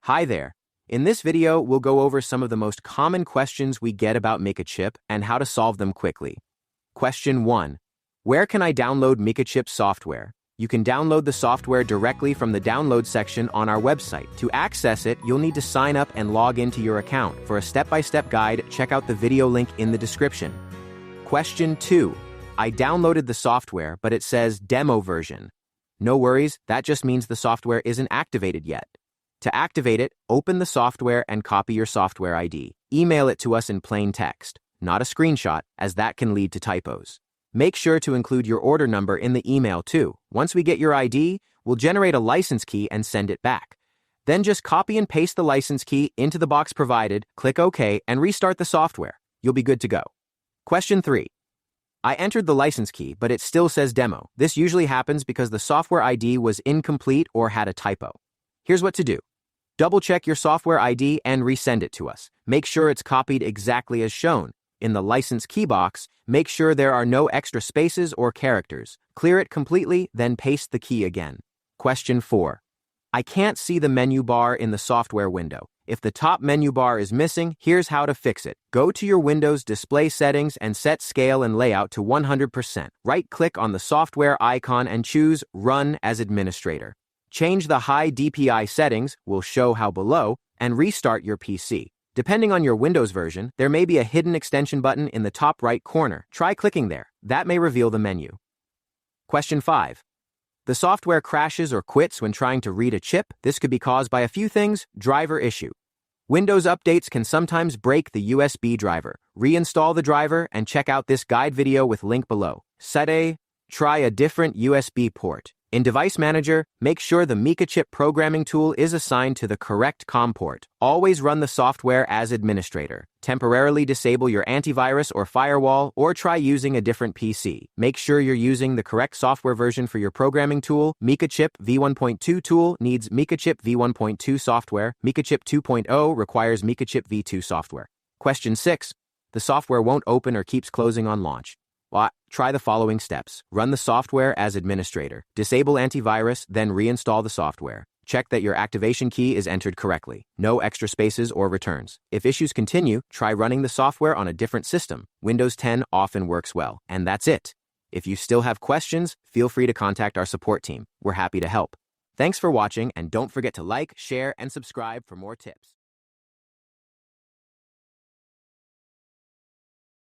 Hi there. In this video, we'll go over some of the most common questions we get about Mikachip and how to solve them quickly. Question 1. Where can I download Mikachip software? You can download the software directly from the download section on our website. To access it, you'll need to sign up and log into your account. For a step-by-step guide, check out the video link in the description. Question 2. I downloaded the software, but it says demo version. No worries, that just means the software isn't activated yet. To activate it, open the software and copy your software ID. Email it to us in plain text, not a screenshot, as that can lead to typos. Make sure to include your order number in the email too. Once we get your ID, we'll generate a license key and send it back. Then just copy and paste the license key into the box provided, click OK, and restart the software. You'll be good to go. Question 3. I entered the license key, but it still says demo. This usually happens because the software ID was incomplete or had a typo. Here's what to do. Double-check your software ID and resend it to us. Make sure it's copied exactly as shown. In the license key box, make sure there are no extra spaces or characters. Clear it completely, then paste the key again. Question 4. I can't see the menu bar in the software window. If the top menu bar is missing, here's how to fix it. Go to your Windows display settings and set scale and layout to 100%. Right-click on the software icon and choose Run as Administrator. Change the high DPI settings, we'll show how below, and restart your PC. Depending on your Windows version, there may be a hidden extension button in the top right corner. Try clicking there. That may reveal the menu. Question 5. The software crashes or quits when trying to read a chip. This could be caused by a few things. Driver issue. Windows updates can sometimes break the USB driver. Reinstall the driver and check out this guide video with link below. Try a different USB port. In Device Manager, make sure the Mikachip programming tool is assigned to the correct COM port. Always run the software as administrator. Temporarily disable your antivirus or firewall, or try using a different PC. Make sure you're using the correct software version for your programming tool. Mikachip v1.2 tool needs Mikachip v1.2 software. Mikachip 2.0 requires Mikachip v2 software. Question 6. The software won't open or keeps closing on launch. Try the following steps. Run the software as administrator. Disable antivirus, then reinstall the software. Check that your activation key is entered correctly. No extra spaces or returns. If issues continue, try running the software on a different system. Windows 10 often works well. And that's it. If you still have questions, feel free to contact our support team. We're happy to help. Thanks for watching, and don't forget to like, share, and subscribe for more tips.